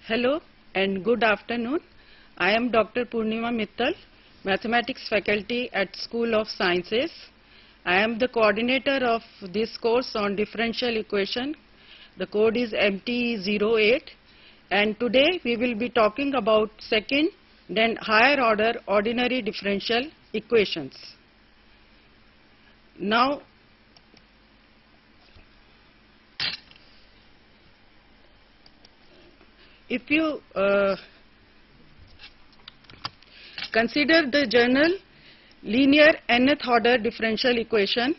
Hello and good afternoon. I am Dr. Purnima Mittal, Mathematics faculty at School of Sciences. I am the coordinator of this course on differential equation. The code is MT08, and today we will be talking about second then higher order ordinary differential equations. Now, if you consider the general linear nth order differential equation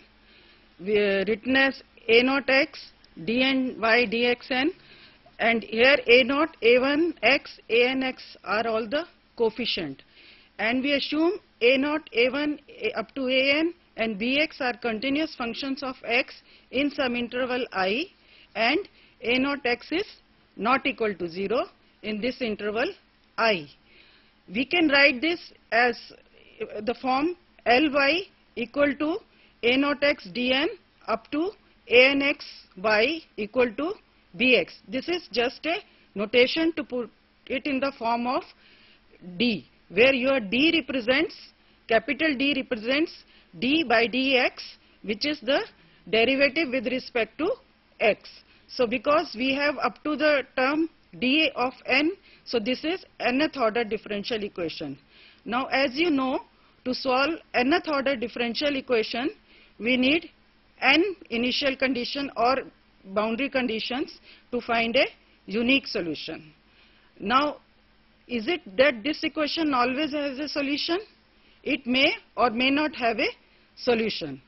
written as a naught x dn y dxn, and here a naught, a1 x, an x are all the coefficient, and we assume a naught, a1 up to an and bx are continuous functions of x in some interval I, and a naught x is not equal to 0 in this interval I. We can write this as the form Ly equal to a naught x dn up to an x y equal to bx. This is just a notation to put it in the form of d, where your d represents, capital D represents d by dx, which is the derivative with respect to x. So because we have up to the term d of n, so this is nth order differential equation. Now as you know, to solve nth order differential equation, we need n initial condition or boundary conditions to find a unique solution. Now, is it that this equation always has a solution? It may or may not have a solution.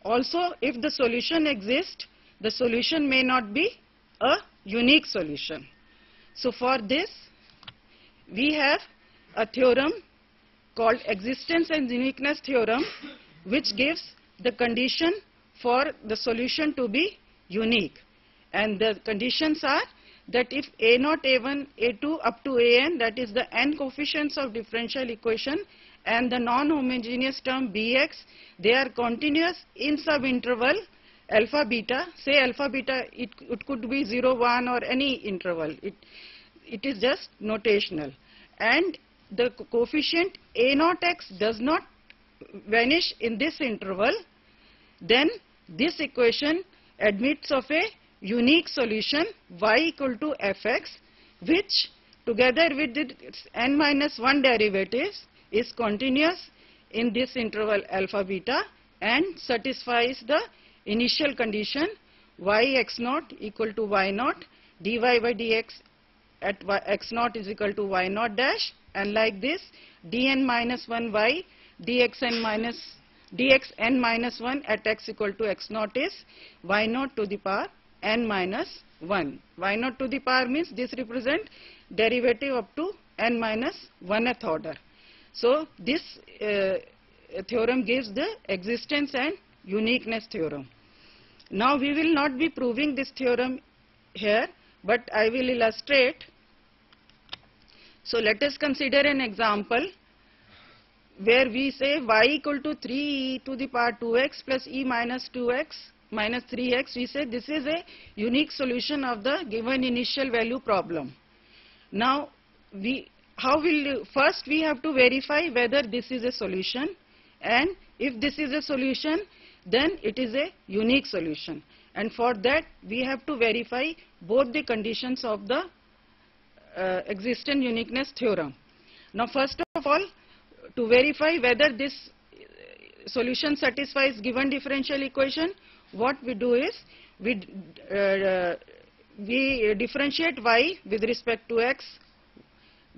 Also, if the solution exists, the solution may not be a unique solution. So for this, we have a theorem called existence and uniqueness theorem, which gives the condition for the solution to be unique. And the conditions are that if a naught, a1, a2 up to an, that is the n coefficients of differential equation, and the non-homogeneous term bx, they are continuous in sub-interval alpha beta. Say alpha beta, it could be 0, 1 or any interval. It is just notational. And the coefficient a naught x does not vanish in this interval, then this equation admits of a unique solution y equal to fx, which together with its n minus 1 derivatives is continuous in this interval alpha beta and satisfies the initial condition y x naught equal to y naught dy by dx at x naught is equal to y naught dash, and like this dn minus 1 y dxn minus 1 at x equal to x naught is y naught to the power n minus 1. Y naught to the power means this represent derivative up to n minus 1th order. So this theorem gives the existence and uniqueness theorem. Now we will not be proving this theorem here, but I will illustrate. So let us consider an example where we say y equal to 3e to the power 2x plus e minus 2x minus 3x. We say this is a unique solution of the given initial value problem. Now first we have to verify whether this is a solution, and if this is a solution, then it is a unique solution, and for that we have to verify both the conditions of the existence uniqueness theorem. Now first of all, to verify whether this solution satisfies given differential equation, what we do is we differentiate y with respect to x.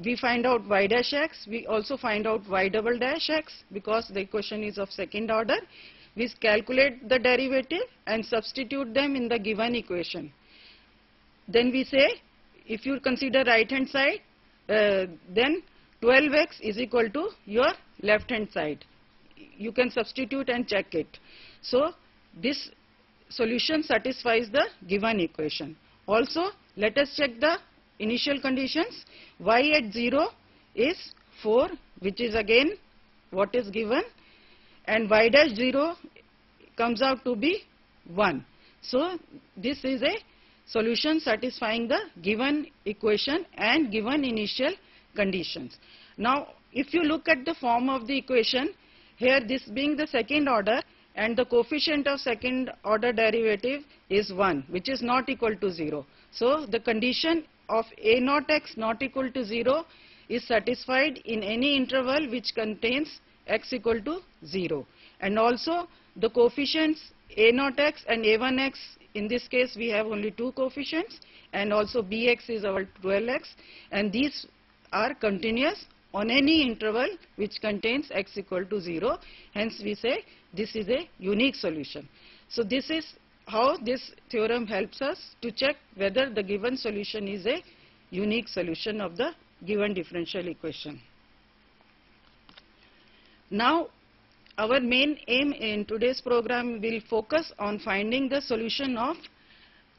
We find out y dash x, we also find out y double dash x because the equation is of second order. we calculate the derivative and substitute them in the given equation. Then we say, if you consider right hand side, then 12x is equal to your left hand side. You can substitute and check it. So this solution satisfies the given equation. Also, let us check the initial conditions. Y at 0 is 4, which is again what is given, and y dash 0 comes out to be 1. So this is a solution satisfying the given equation and given initial conditions. Now if you look at the form of the equation, here this being the second order and the coefficient of second order derivative is 1, which is not equal to 0. So the condition of a naught x not equal to 0 is satisfied in any interval which contains x equal to 0. And also the coefficients a naught x and a1 x, in this case we have only two coefficients, and also bx is our 12x, and these are continuous on any interval which contains x equal to 0. Hence we say this is a unique solution. So this is how this theorem helps us to check whether the given solution is a unique solution of the given differential equation. Now our main aim in today's program will focus on finding the solution of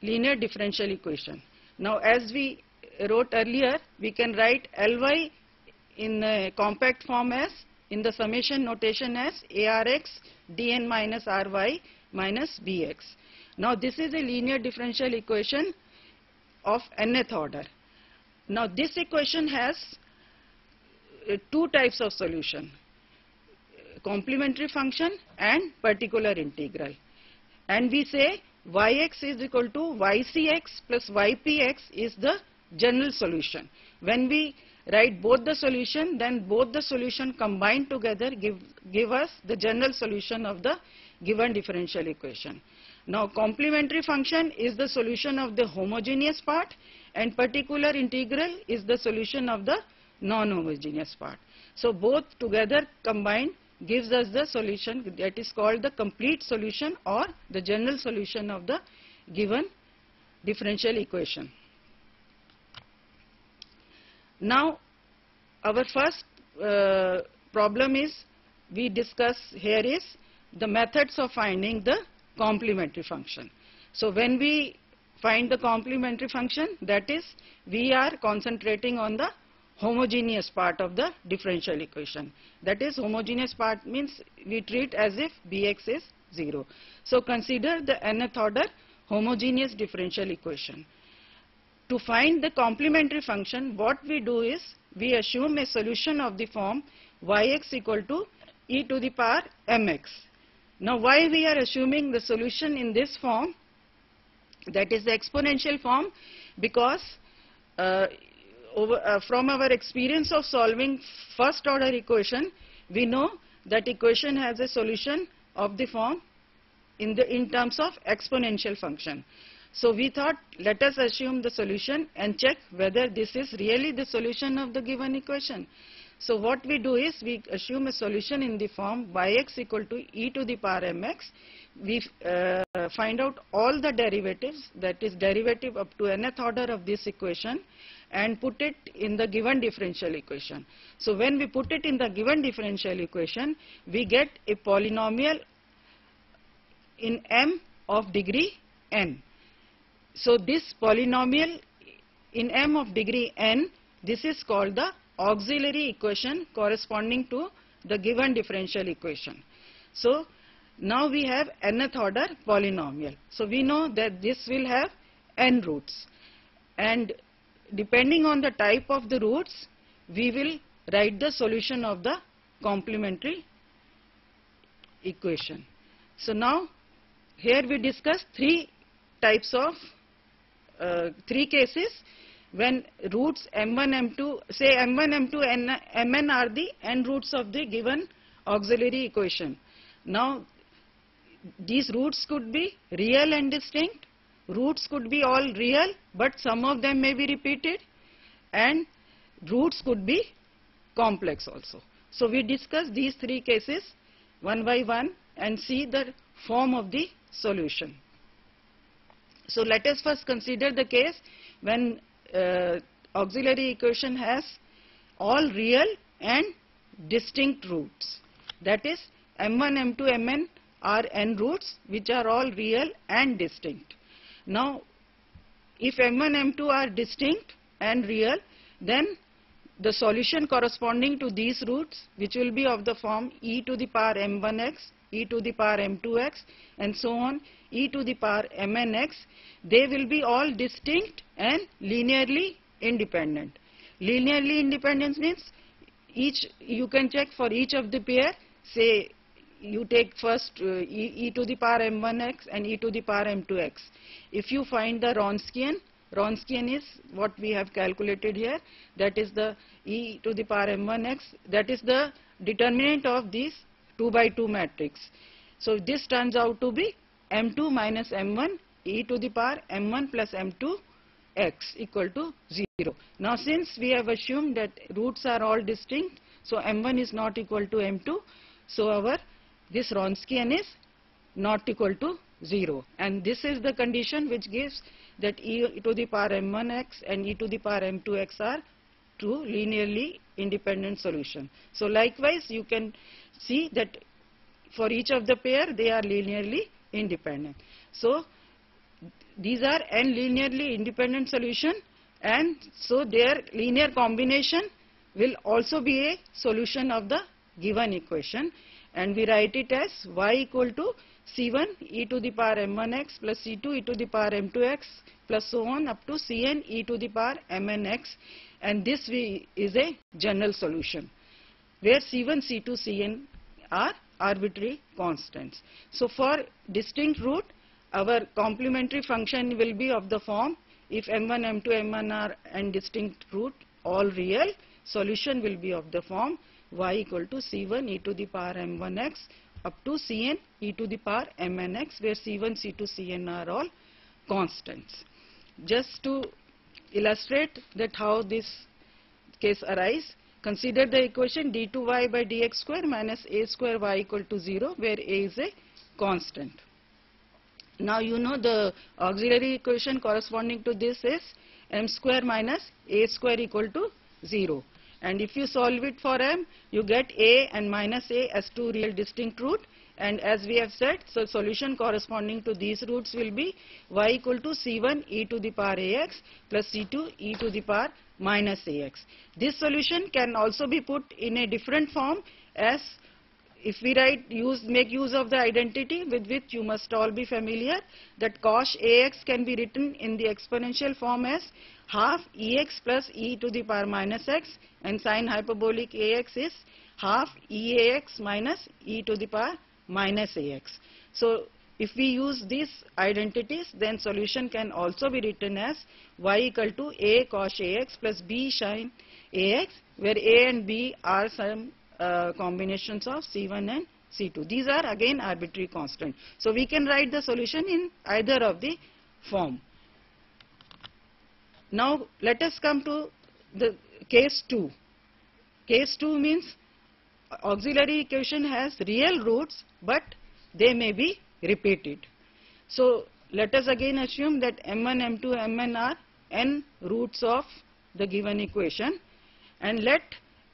linear differential equation. Now as we wrote earlier, we can write Ly in a compact form as, in the summation notation as arx dn minus ry minus bx. Now this is a linear differential equation of nth order. Now this equation has two types of solution: complementary function and particular integral. And we say yx is equal to ycx plus ypx is the general solution. When we write both the solution, then both the solution combined together give us the general solution of the given differential equation. Now complementary function is the solution of the homogeneous part, and particular integral is the solution of the non-homogeneous part. So both together combined gives us the solution that is called the complete solution or the general solution of the given differential equation. Now our first problem is we discuss here is the methods of finding the complementary function. So when we find the complementary function, that is we are concentrating on the homogeneous part of the differential equation. That is, homogeneous part means we treat as if bx is 0. So consider the nth order homogeneous differential equation. To find the complementary function, what we do is we assume a solution of the form yx equal to e to the power mx. Now why we are assuming the solution in this form, that is the exponential form? Because from our experience of solving first order equation, we know that equation has a solution of the form in terms of exponential function. So we thought, let us assume the solution and check whether this is really the solution of the given equation. So what we do is we assume a solution in the form yx equal to e to the power mx. We find out all the derivatives, that is derivative up to nth order of this equation, and put it in the given differential equation. So when we put it in the given differential equation, we get a polynomial in m of degree n. So this polynomial in m of degree n, this is called the auxiliary equation corresponding to the given differential equation. So now we have nth order polynomial. So we know that this will have n roots, and depending on the type of the roots, we will write the solution of the complementary equation. So now here we discuss three types of three cases when roots m1, m2, say m1, m2, mn are the n roots of the given auxiliary equation. Now these roots could be real and distinct, roots could be all real but some of them may be repeated, and roots could be complex also. So we discuss these three cases one by one, and see the form of the solution. So let us first consider the case when auxiliary equation has all real and distinct roots. That is, m1, m2, mn are n roots which are all real and distinct. Now, if m1, m2 are distinct and real, then the solution corresponding to these roots, which will be of the form e to the power m1x, e to the power m2x, and so on, e to the power mnx, they will be all distinct and linearly independent. Linearly independent means you can check for each of the pair. Say you take first e to the power m1x and e to the power m2x. If you find the Wronskian is what we have calculated here, that is the e to the power m1x, that is the determinant of this 2 by 2 matrix. So this turns out to be m2 minus m1 e to the power m1 plus m2 x equal to 0. Now since we have assumed that roots are all distinct, so m1 is not equal to m2, so this Wronskian is not equal to 0, and this is the condition which gives that e to the power m1x and e to the power m2x are two linearly independent solution. So likewise you can see that for each of the pair they are linearly independent. So these are n linearly independent solution, and so their linear combination will also be a solution of the given equation, and we write it as y equal to c1 e to the power m1x plus c2 e to the power m2x plus so on up to cn e to the power mnx, and this is a general solution where c1, c2, cn are arbitrary constants. So for distinct root, our complementary function will be of the form, if m1, m2, m1 are and distinct root all real, solution will be of the form y equal to c1 e to the power m1x up to cn e to the power mnx, where c1, c2, cn are all constants. Just to illustrate that how this case arise, consider the equation d2y by dx square minus a square y equal to 0, where a is a constant. Now you know the auxiliary equation corresponding to this is m square minus a square equal to 0. And if you solve it for m, you get a and minus a as two real distinct root, and as we have said, so solution corresponding to these roots will be y equal to c1 e to the power ax plus c2 e to the power minus ax. This solution can also be put in a different form, as if we make use of the identity with which you must all be familiar, that cos ax can be written in the exponential form as half ex plus e to the power minus x, and sin hyperbolic ax is half eax minus e to the power minus ax. So if we use these identities, then solution can also be written as y equal to a cos ax plus b sin ax, where a and b are some combinations of c1 and c2. These are again arbitrary constant. So we can write the solution in either of the form. Now let us come to the case 2. Case 2 means auxiliary equation has real roots, but they may be repeated. So let us again assume that m1, m2, mn are n roots of the given equation, and let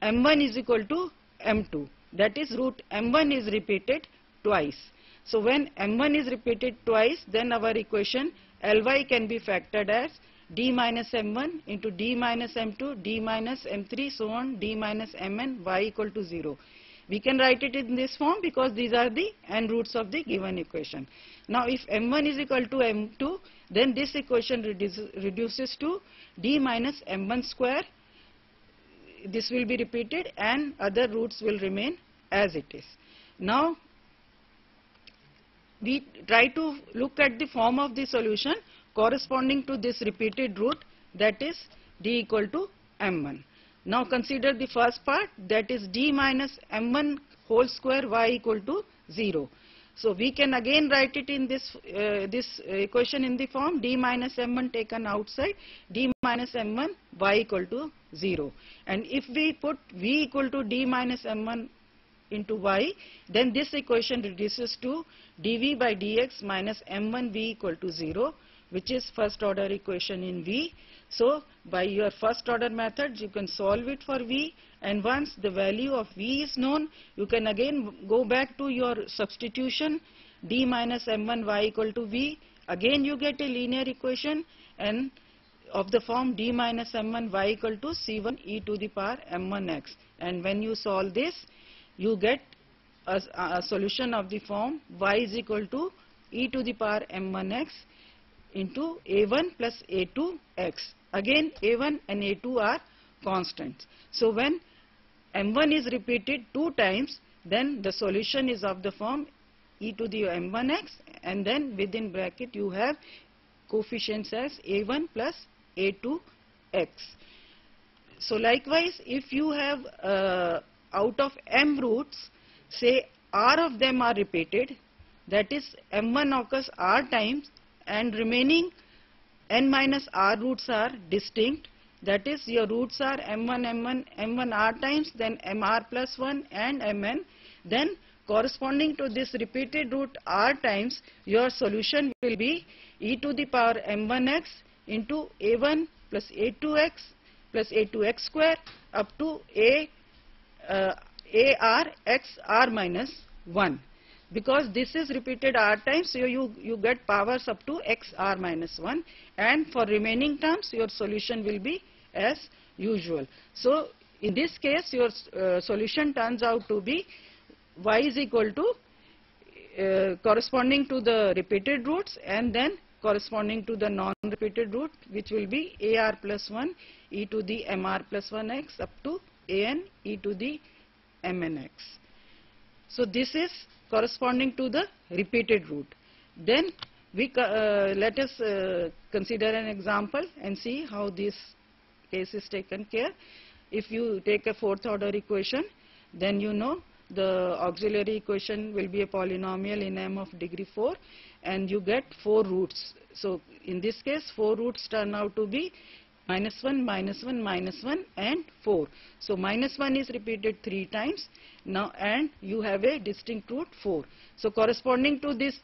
m1 is equal to m2, that is root m1 is repeated twice. So when m1 is repeated twice, then our equation Ly can be factored as d minus m1 into d minus m2, d minus m3, so on, d minus mn, y equal to 0. We can write it in this form because these are the n roots of the given equation. Now if m1 is equal to m2, then this equation reduces to d minus m1 square. This will be repeated and other roots will remain as it is. Now we try to look at the form of the solution corresponding to this repeated root, that is d equal to m1. Now consider the first part, that is d minus m1 whole square y equal to 0. So we can again write it in this equation in the form d minus m1 taken outside, d minus m1 y equal to 0. And if we put v equal to d minus m1 into y, then this equation reduces to dv by dx minus m1v equal to 0, which is first order equation in v. So by your first order methods you can solve it for v, and once the value of v is known, you can again go back to your substitution d minus m1 y equal to v. Again you get a linear equation and of the form d minus m1 y equal to c1 e to the power m1x, and when you solve this you get a solution of the form y is equal to e to the power m1x into a1 plus a2x. Again a1 and a2 are constants. So when m1 is repeated 2 times, then the solution is of the form e to the m1x, and then within bracket you have coefficients as a1 plus a2x. So likewise, if you have out of m roots, say r of them are repeated, that is m1 occurs r times and remaining n minus r roots are distinct, that is your roots are m1 r times, then mr plus 1 and mn, then corresponding to this repeated root r times, your solution will be e to the power m1x into a1 plus a2x plus a2x square up to ar x r minus 1. Because this is repeated r times, so you get powers up to x r minus 1, and for remaining terms your solution will be as usual. So in this case your solution turns out to be y is equal to corresponding to the repeated roots and then corresponding to the non-repeated root, which will be ar plus 1 e to the mr plus 1x up to an e to the mnx. So this is corresponding to the repeated root. Then we let us consider an example and see how this case is taken care. If you take a fourth order equation, then you know the auxiliary equation will be a polynomial in m of degree 4, and you get 4 roots. So in this case 4 roots turn out to be minus 1, minus 1, minus 1 and 4. So minus 1 is repeated 3 times now, and you have a distinct root 4. So corresponding to this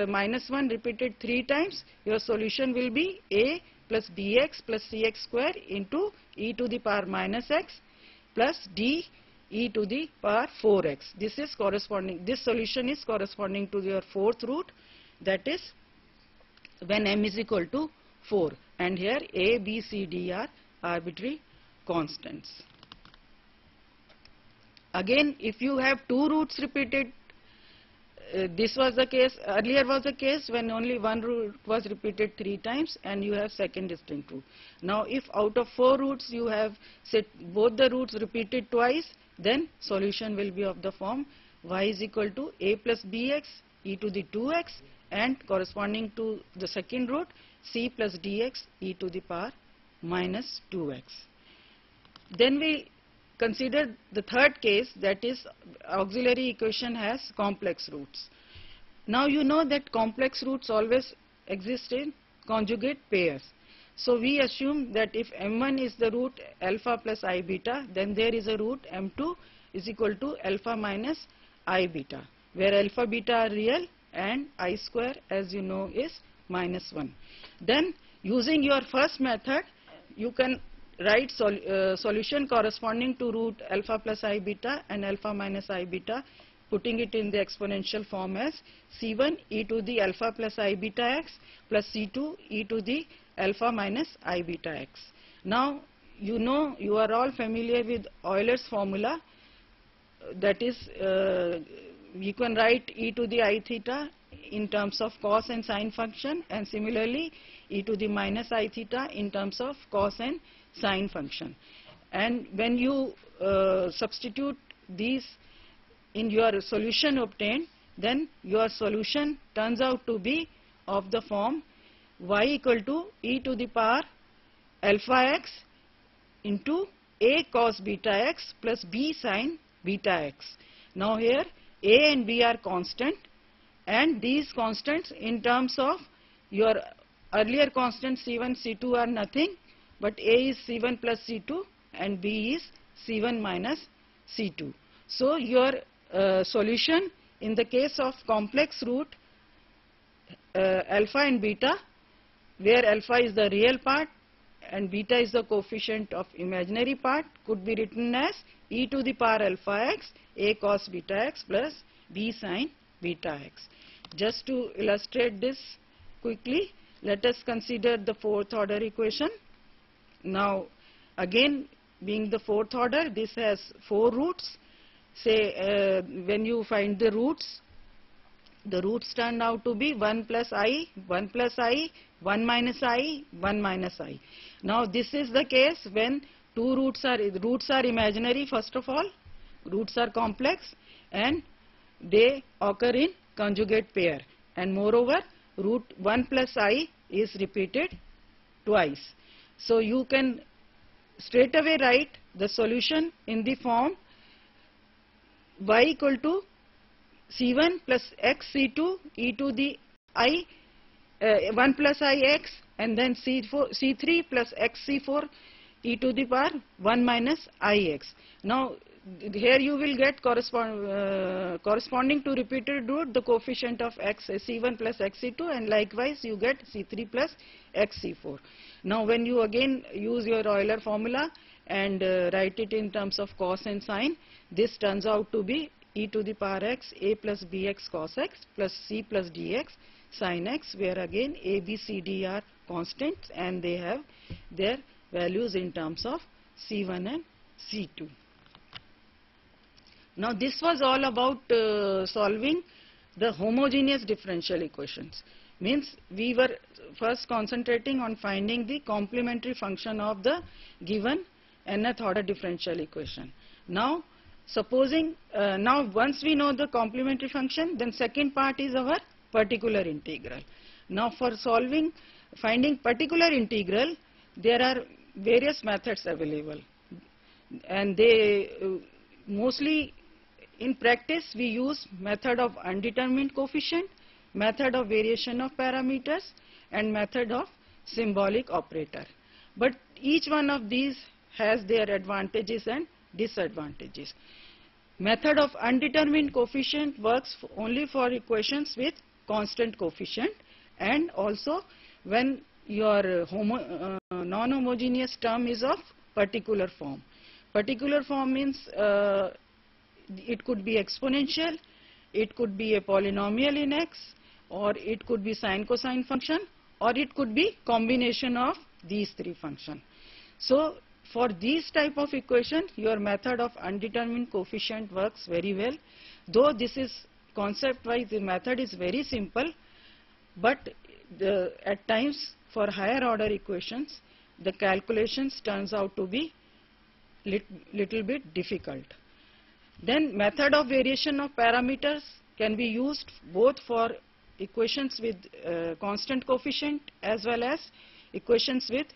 minus 1 repeated 3 times, your solution will be a plus bx plus cx square into e to the power minus x plus d e to the power 4x. This is corresponding, this solution is corresponding to your fourth root, that is when m is equal to 4, and here a, b, c, d are arbitrary constants. Again, if you have 2 roots repeated, this was the case, earlier was the case when only 1 root was repeated 3 times and you have second distinct root. Now if out of 4 roots you have set both the roots repeated twice, then solution will be of the form y is equal to a plus bx e to the 2x, and corresponding to the second root c plus dx e to the power minus 2x. Then we consider the third case, that is auxiliary equation has complex roots. Now you know that complex roots always exist in conjugate pairs. So we assume that if m1 is the root alpha plus I beta, then there is a root m2 is equal to alpha minus I beta, where alpha beta are real and I square, as you know, is minus 1. Then using your first method, you can write solution corresponding to root alpha plus I beta and alpha minus I beta, putting it in the exponential form as c1 e to the alpha plus I beta x plus c2 e to the alpha minus I beta x. Now you know, you are all familiar with Euler's formula, that is you can write e to the I theta in terms of cos and sine function, and similarly e to the minus I theta in terms of cos and sine function. And when you substitute these in your solution obtained, then your solution turns out to be of the form y equal to e to the power alpha x into a cos beta x plus b sin beta x. Now here a and b are constant, and these constants in terms of your earlier constant c1, c2 are nothing, but a is c1 plus c2 and b is c1 minus c2. So your solution in the case of complex root alpha and beta, where alpha is the real part and beta is the coefficient of imaginary part, could be written as e to the power alpha x a cos beta x plus b sin beta x. Just to illustrate this quickly, let us consider the fourth order equation. Now again, being the fourth order, this has 4 roots. Say when you find the roots turn out to be 1 plus I, 1 plus I, 1 minus I, 1 minus I. Now this is the case when roots are imaginary. First of all, roots are complex and they occur in conjugate pair, and moreover root 1 plus I is repeated twice. So you can straight away write the solution in the form y equal to C1 plus x C2 e to the I 1 plus I x, and then C3 plus x C4 e to the power 1 minus I x. Now here you will get corresponding to repeated root the coefficient of x C1 plus x C2, and likewise you get C3 plus x C4. Now when you again use your Euler formula and write it in terms of cos and sine, this turns out to be e to the power x a plus bx cos x plus c plus dx sin x, where again a, b, c, d are constants and they have their values in terms of C1 and C2. Now this was all about solving the homogeneous differential equations. Means we were first concentrating on finding the complementary function of the given nth order differential equation. Now supposing, now once we know the complementary function, then second part is our particular integral. Now for finding particular integral, there are various methods available, and they mostly in practice we use method of undetermined coefficient, method of variation of parameters, and method of symbolic operator. But each one of these has their advantages and disadvantages. Method of undetermined coefficient works only for equations with constant coefficient, and also when your non-homogeneous term is of particular form. Particular form means it could be exponential, it could be a polynomial in x, or it could be sine cosine function, or it could be combination of these 3 functions. So for these type of equation, your method of undetermined coefficient works very well. Though this is concept wise, the method is very simple, but at times for higher order equations, the calculations turns out to be little bit difficult. Then method of variation of parameters can be used both for equations with constant coefficient as well as equations with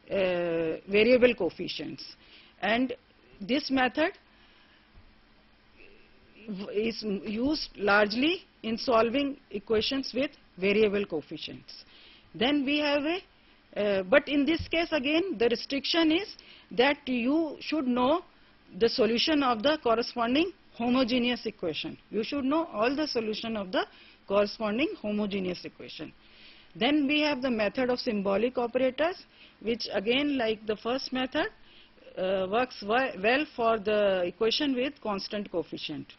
variable coefficients, and this method is used largely in solving equations with variable coefficients. Then we have but in this case again the restriction is that you should know the solution of the corresponding homogeneous equation. You should know all the solution of the corresponding homogeneous equation. Then we have the method of symbolic operators, which again, like the first method, works well for the equation with constant coefficient.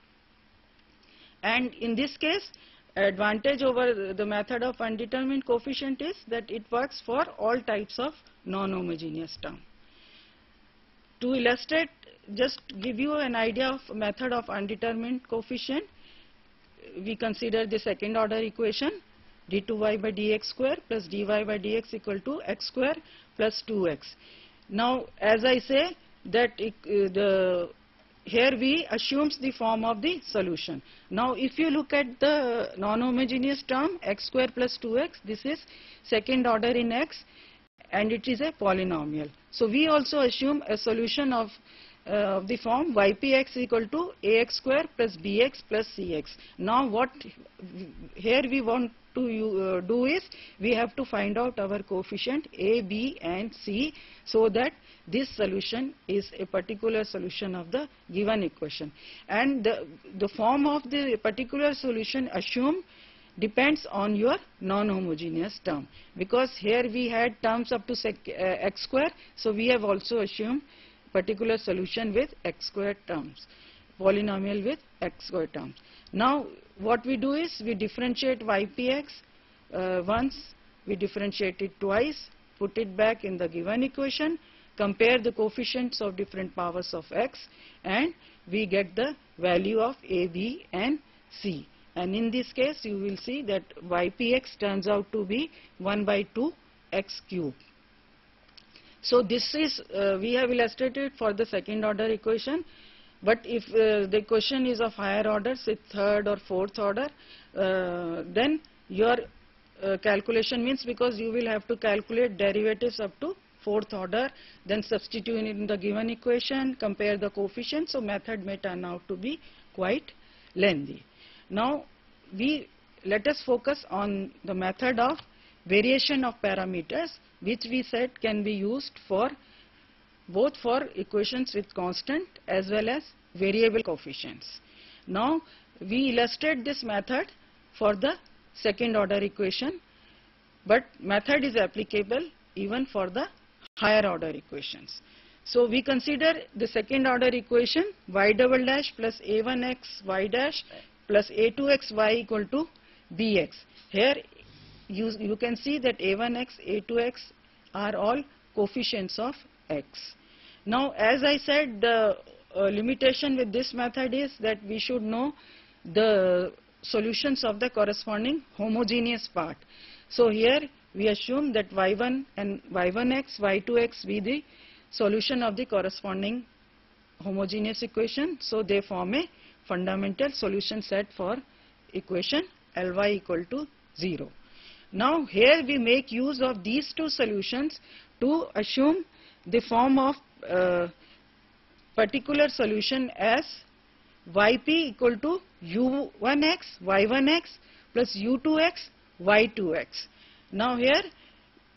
And in this case, advantage over the method of undetermined coefficient is that it works for all types of non-homogeneous term. To illustrate, just give you an idea of method of undetermined coefficient, we consider the second order equation d2y by dx square plus dy by dx equal to x square plus 2x. Now as I say that here we assumes the form of the solution. Now if you look at the non-homogeneous term x square plus 2x, this is second order in x and it is a polynomial. So we also assume a solution of the form ypx equal to ax square plus bx plus cx. Now what here we want to do is we have to find out our coefficient A, B and C, so that this solution is a particular solution of the given equation. And the form of the particular solution assumed depends on your non-homogeneous term, because here we had terms up to x square, so we have also assumed particular solution with x square terms, polynomial with x square terms. Now what we do is we differentiate ypx once, we differentiate it twice, put it back in the given equation, compare the coefficients of different powers of x, and we get the value of A, B and C. And in this case you will see that ypx turns out to be 1 by 2 x cube. So this is we have illustrated for the second order equation, but if the equation is of higher order, say third or fourth order, then your calculation means, because you will have to calculate derivatives up to fourth order, then substitute it in the given equation, compare the coefficients, so method may turn out to be quite lengthy. Now let us focus on the method of variation of parameters, which we said can be used for both for equations with constant as well as variable coefficients. Now we illustrate this method for the second order equation, but method is applicable even for the higher order equations. So we consider the second order equation y double dash plus a1x y dash plus a2x y equal to bx. Here you can see that a1x, a2x are all coefficients of x. Now as I said, the limitation with this method is that we should know the solutions of the corresponding homogeneous part. So here we assume that y1 and y1x, y2x be the solution of the corresponding homogeneous equation, so they form a fundamental solution set for equation Ly equal to 0. Now here we make use of these two solutions to assume the form of particular solution as yp equal to u1x y1x plus u2x y2x. Now here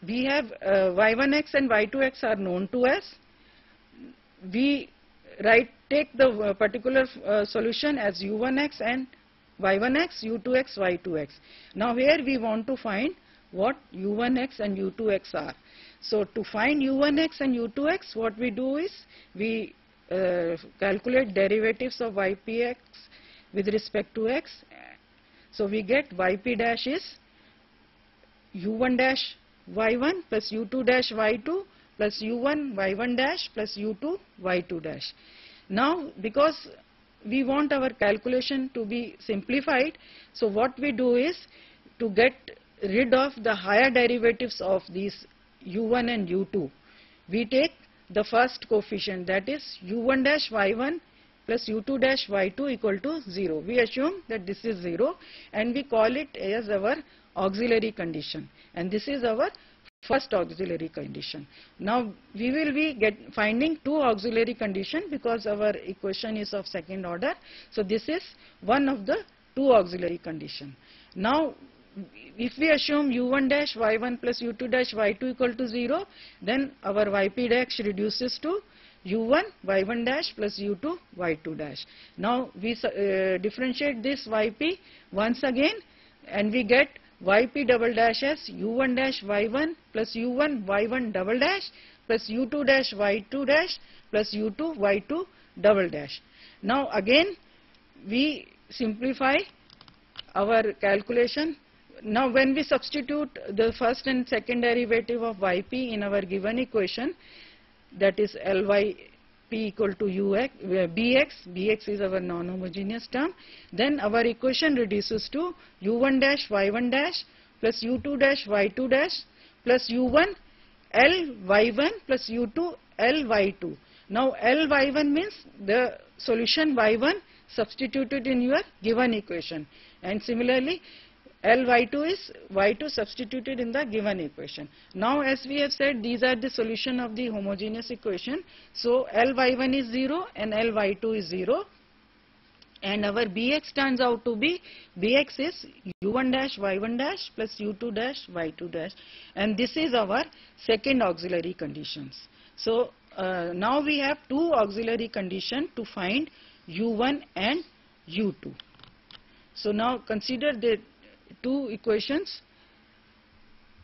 we have y1x and y2x are known to us. We take the particular solution as u1x and y1x, u2x, y2x. Now here we want to find what u1x and u2x are. So to find u1x and u2x, what we do is we calculate derivatives of ypx with respect to x. So we get yp dash is u1 dash y1 plus u2 dash y2 plus u1 y1 dash plus u2 y2 dash. Now because we want our calculation to be simplified, so what we do is to get rid of the higher derivatives of these u1 and u2, we take the first coefficient, that is u1 dash y1 plus u2 dash y2 equal to 0. We assume that this is 0 and we call it as our auxiliary condition, and this is our first auxiliary condition. Now we will be finding two auxiliary condition because our equation is of second order. So this is one of the two auxiliary condition. Now if we assume u1 dash y1 plus u2 dash y2 equal to 0, then our yp dash reduces to u1 y1 dash plus u2 y2 dash. Now we differentiate this yp once again and we get yp double dash as u1 dash y1 plus u1 y1 double dash plus u2 dash y2 dash plus u2 y2 double dash. Now again we simplify our calculation. Now when we substitute the first and second derivative of yp in our given equation, that is Lyp equal to ux, bx is our non-homogeneous term, then our equation reduces to u1 dash y1 dash plus u2 dash y2 dash plus u1 Ly1 plus u2 Ly2. Now Ly1 means the solution y1 substituted in your given equation, and similarly Ly2 is y2 substituted in the given equation. Now as we have said, these are the solution of the homogeneous equation. So Ly1 is 0 and Ly2 is 0. and our Bx turns out to be, Bx is u1 dash y1 dash plus u2 dash y2 dash, and this is our second auxiliary conditions. So now we have two auxiliary condition to find u1 and u2. So now consider the two equations,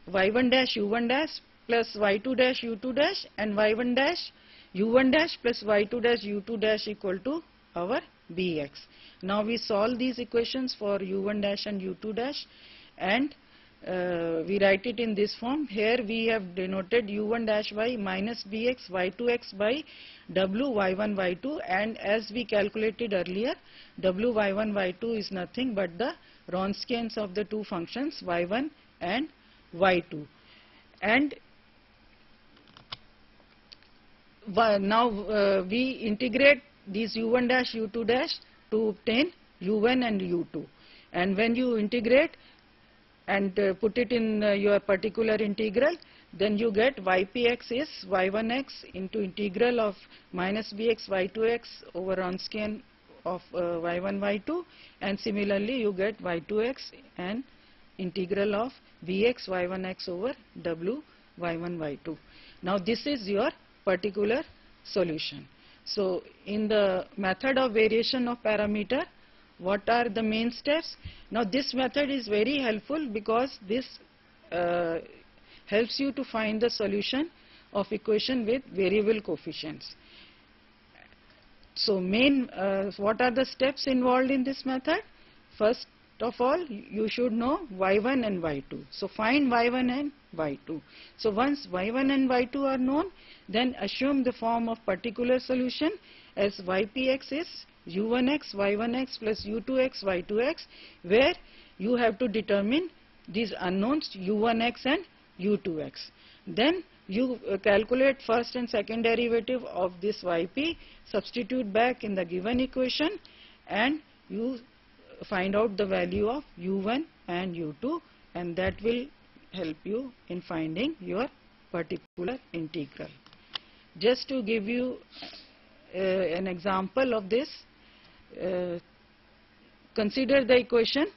y1 dash u1 dash plus y2 dash u2 dash, and y1 dash u1 dash plus y2 dash u2 dash equal to our Bx. Now we solve these equations for u1 dash and u2 dash, and we write it in this form. Here we have denoted u1 dash y minus Bx y2x by w y1 y2, and as we calculated earlier, w y1 y2 is nothing but the Wronskians of the two functions y1 and y2. And now we integrate these u1 dash u2 dash to obtain u1 and u2, and when you integrate and put it in your particular integral, then you get ypx is y1x into integral of minus bx y2x over Wronskian of y1 y2, and similarly you get y2x and integral of bx y1x over w y1 y2. Now this is your particular solution. So in the method of variation of parameter, what are the main steps? Now this method is very helpful because this helps you to find the solution of equation with variable coefficients. So what are the steps involved in this method? First of all, you should know y1 and y2. So find y1 and y2. So once y1 and y2 are known, then assume the form of particular solution as ypx is u1x y1x plus u2x y2x, where you have to determine these unknowns u1x and u2x. Then you calculate first and second derivative of this yp, substitute back in the given equation, and you find out the value of u1 and u2, and that will help you in finding your particular integral. Just to give you an example of this, consider the equation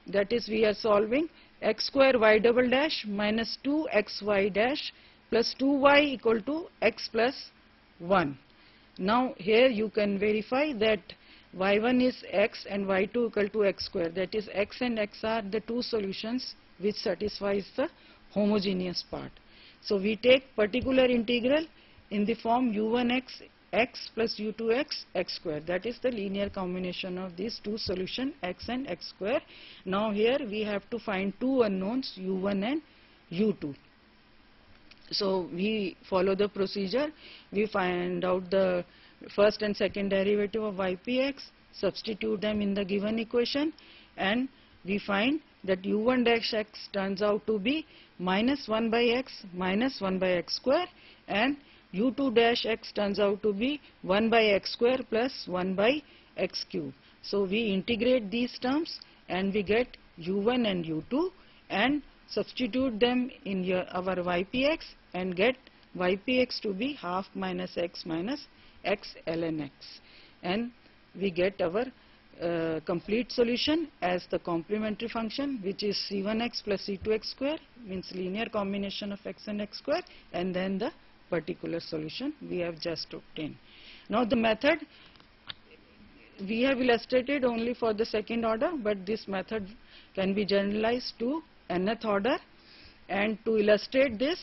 that is we are solving x square y double dash minus 2xy dash plus 2y equal to x plus 1. Now here you can verify that y1 is x and y2 equal to x square, that is x and x are the two solutions which satisfies the homogeneous part. So we take particular integral in the form u1x x plus u2x x square, that is the linear combination of these two solutions x and x square. Now here we have to find two unknowns u1 and u2. So we follow the procedure, we find out the first and second derivative of ypx, substitute them in the given equation, and we find that u1 dash x turns out to be minus 1 by x minus 1 by x square, and u2 dash x turns out to be 1 by x square plus 1 by x cube. So we integrate these terms and we get u1 and u2 and substitute them in our ypx and get ypx to be half minus x ln x, and we get our complete solution as the complementary function, which is c1x plus c2x square, means linear combination of x and x square, and then the particular solution we have just obtained. Now the method we have illustrated only for the second order, but this method can be generalized to nth order, and to illustrate this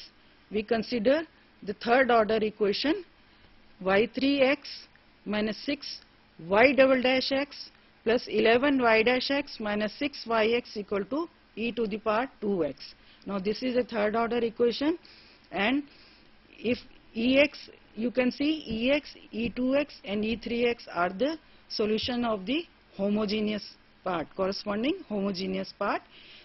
we consider the third order equation y3x minus 6y double dash x plus 11y dash x minus 6yx equal to e to the power 2x. Now this is a third order equation, and if Ex, you can see Ex, E2x and E3x are the solution of the homogeneous part, corresponding homogeneous part.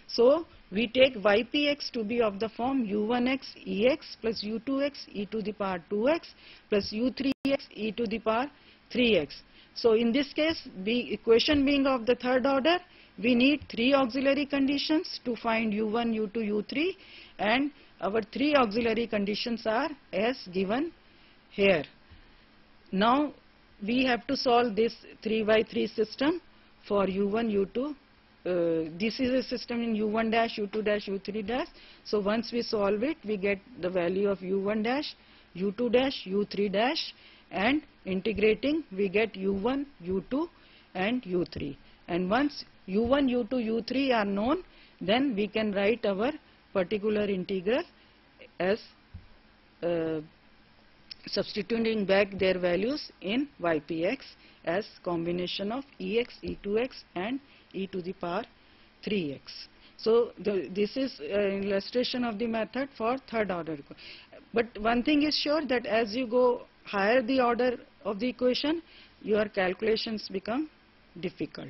So we take ypx to be of the form u1x Ex plus u2x e to the power 2x plus u3x e to the power 3x. So in this case, the equation being of the third order, we need three auxiliary conditions to find u1, u2, u3, and our three auxiliary conditions are as given here. Now we have to solve this 3 by 3 system for U1, U2. This is a system in U1 dash, U2 dash, U3 dash. So once we solve it, we get the value of U1 dash, U2 dash, U3 dash, and integrating we get U1, U2 and U3. And once U1, U2, U3 are known, then we can write our particular integral as substituting back their values in ypx as combination of ex, e2x and e to the power 3x. So this is an illustration of the method for third order. But one thing is sure, that as you go higher the order of the equation, your calculations become difficult.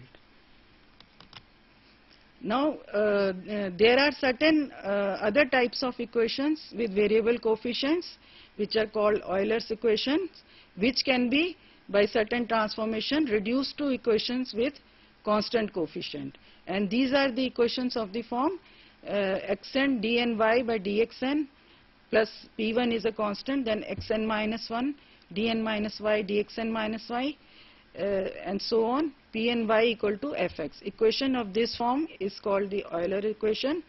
Now there are certain other types of equations with variable coefficients which are called Euler's equations, which can be by certain transformation reduced to equations with constant coefficient. And these are the equations of the form xn dny by dxn plus p1 is a constant, then xn minus 1 dn minus y dxn minus y and so on, p and y equal to fx. Equation of this form is called the Euler equation,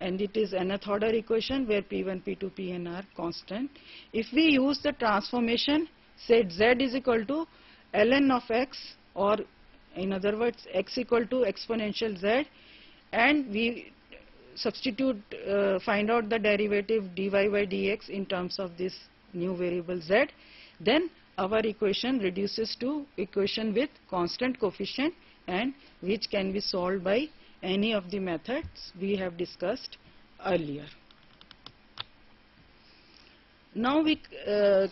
and it is nth order equation where p1, p2, pn are constant. If we use the transformation, say z is equal to ln of x, or in other words x equal to exponential z, and we substitute find out the derivative dy by dx in terms of this new variable z, then our equation reduces to equation with constant coefficient, and which can be solved by any of the methods we have discussed earlier. Now we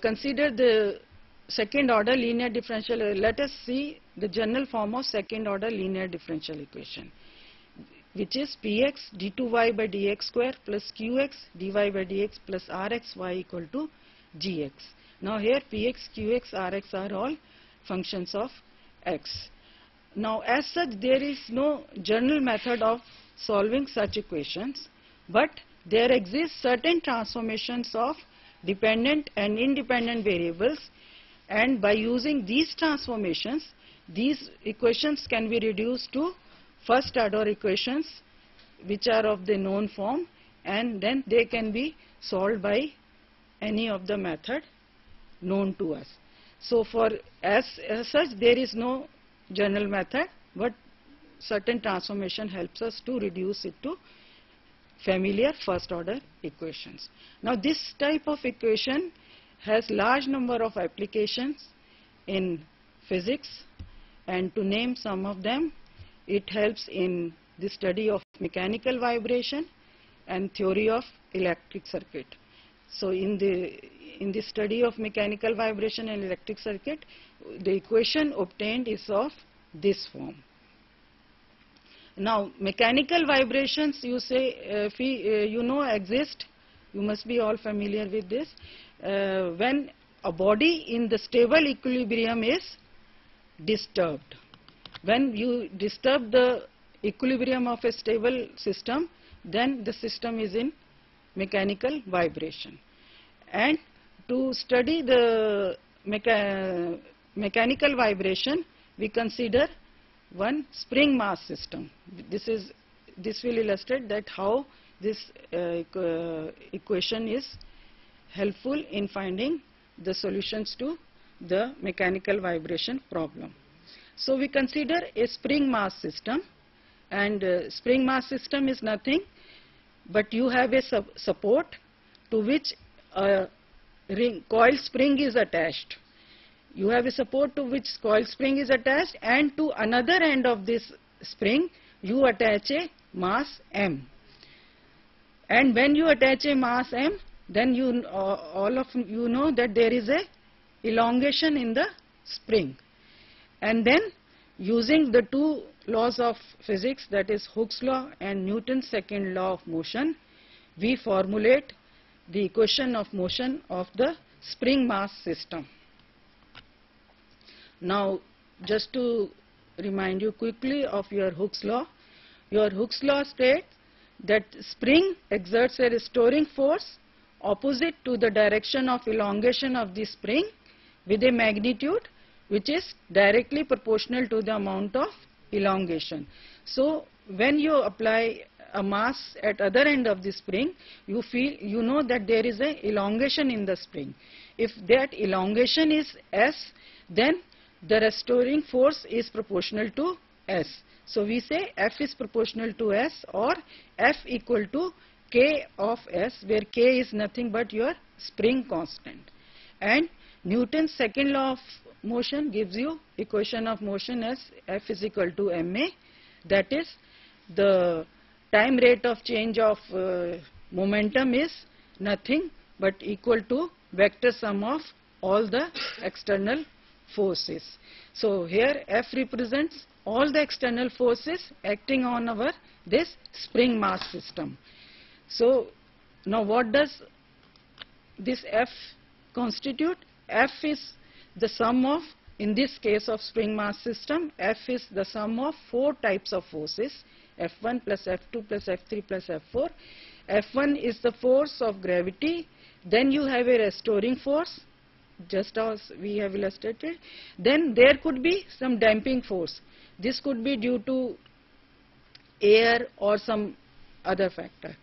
consider the second order linear differential. Let us see the general form of second order linear differential equation, which is px d2y by dx square plus qx dy by dx plus rxy equal to gx. Now here px, qx, rx are all functions of x. Now as such there is no general method of solving such equations, but there exist certain transformations of dependent and independent variables, and by using these transformations these equations can be reduced to first order equations which are of the known form, and then they can be solved by any of the method known to us. So for as such there is no general method, but certain transformation helps us to reduce it to familiar first order equations. Now this type of equation has large number of applications in physics, and to name some of them, it helps in the study of mechanical vibration and theory of electric circuit. So in the study of mechanical vibration and electric circuit, the equation obtained is of this form. Now mechanical vibrations, you say you know exist, you must be all familiar with this. When a body in the stable equilibrium is disturbed, when you disturb the equilibrium of a stable system, then the system is in mechanical vibration. And to study the mechanical vibration, we consider one spring mass system. This will illustrate that how this equation is helpful in finding the solutions to the mechanical vibration problem. So we consider a spring mass system, and spring mass system is nothing but you have a support to which a coil spring is attached. You have a support to which coil spring is attached, and to another end of this spring you attach a mass m. And when you attach a mass m, then you all of you know that there is a elongation in the spring. And then using the two laws of physics, that is Hooke's law and Newton's second law of motion, we formulate the equation of motion of the spring mass system. Now just to remind you quickly of your Hooke's law. Your Hooke's law states that spring exerts a restoring force opposite to the direction of elongation of the spring with a magnitude which is directly proportional to the amount of elongation. So when you apply a mass at other end of the spring, you know that there is a elongation in the spring. If that elongation is S, then the restoring force is proportional to S. So we say F is proportional to S, or F equal to K of S, where K is nothing but your spring constant. And Newton's second law of motion gives you equation of motion as F is equal to ma, that is the time rate of change of momentum is nothing but equal to vector sum of all the external forces. So here F represents all the external forces acting on our this spring mass system. So now what does this F constitute? F is the sum of, in this case of spring mass system, F is the sum of 4 types of forces, F1 plus F2 plus F3 plus F4. F1 is the force of gravity, then you have a restoring force, just as we have illustrated. Then there could be some damping force. This could be due to air or some other factor.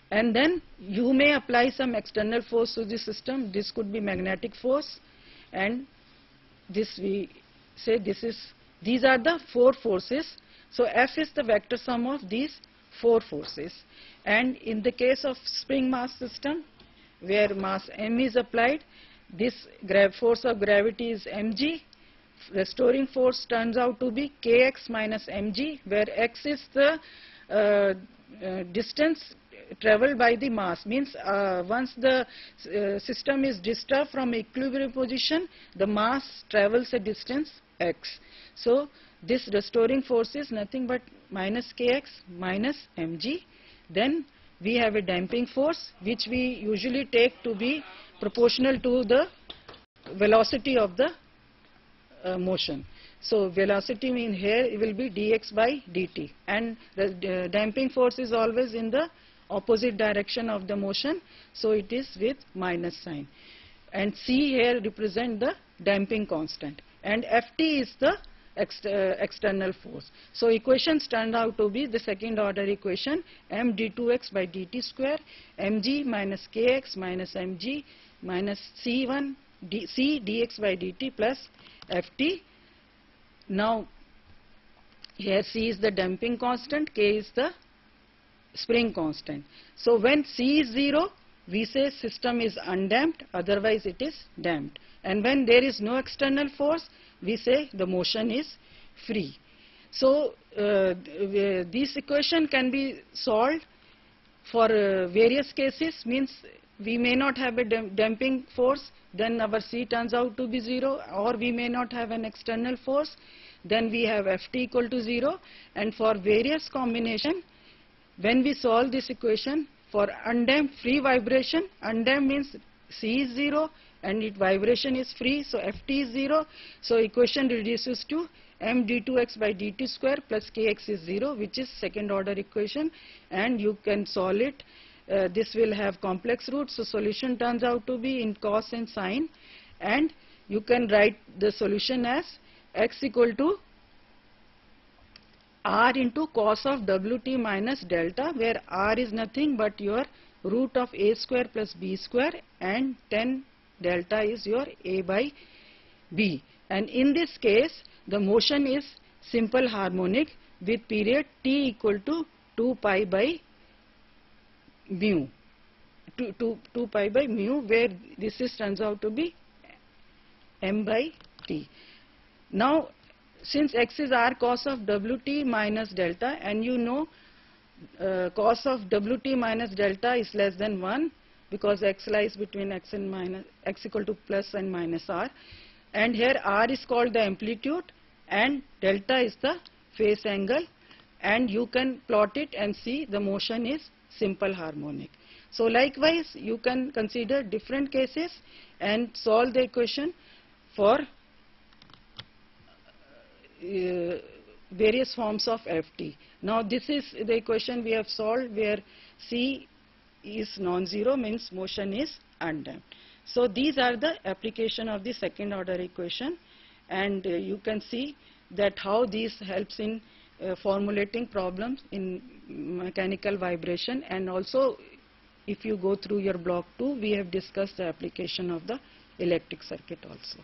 And then you may apply some external force to the system. This could be magnetic force, and this we say these are the 4 forces. So F is the vector sum of these 4 forces. And in the case of spring mass system, where mass m is applied, this force of gravity is mg. Restoring force turns out to be kx minus mg, where x is the distance traveled by the mass. Means once the system is disturbed from equilibrium position, the mass travels a distance x. So this restoring force is nothing but minus kx minus mg. Then we have a damping force, which we usually take to be proportional to the velocity of the motion. So velocity mean here it will be dx by dt, and the damping force is always in the opposite direction of the motion, so it is with minus sign. And C here represent the damping constant, and Ft is the external force. So equations turned out to be the second order equation, m d2x by dt square, mg minus kx minus mg minus c1 c dx by dt plus Ft. Now here C is the damping constant, K is the spring constant. So when C is 0, we say system is undamped, otherwise it is damped. And when there is no external force, we say the motion is free. So this equation can be solved for various cases. Means we may not have a damping force, then our C turns out to be 0, or we may not have an external force, then we have Ft equal to 0. And for various combination, when we solve this equation for undamped free vibration, undamped means C is 0 and its vibration is free, so Ft is 0. So equation reduces to m d2x by dt square plus kx is 0, which is second order equation, and you can solve it. This will have complex roots, so solution turns out to be in cos and sine, and you can write the solution as x equal to r into cos of wt minus delta, where r is nothing but your root of a square plus b square, and 10 delta is your a by b. And in this case, the motion is simple harmonic with period t equal to 2 pi by mu, 2 pi by mu, where this is turns out to be m by t. Now, since x is r cos of wt minus delta, and you know cos of wt minus delta is less than 1, because x lies between x and minus, x equal to plus and minus r, and here r is called the amplitude and delta is the phase angle, and you can plot it and see the motion is simple harmonic. So likewise, you can consider different cases and solve the equation for various forms of Ft. Now this is the equation we have solved, where C is non-zero, means motion is undamped. So these are the application of the second order equation, and you can see that how this helps in formulating problems in mechanical vibration. And also, if you go through your block 2, we have discussed the application of the electric circuit also.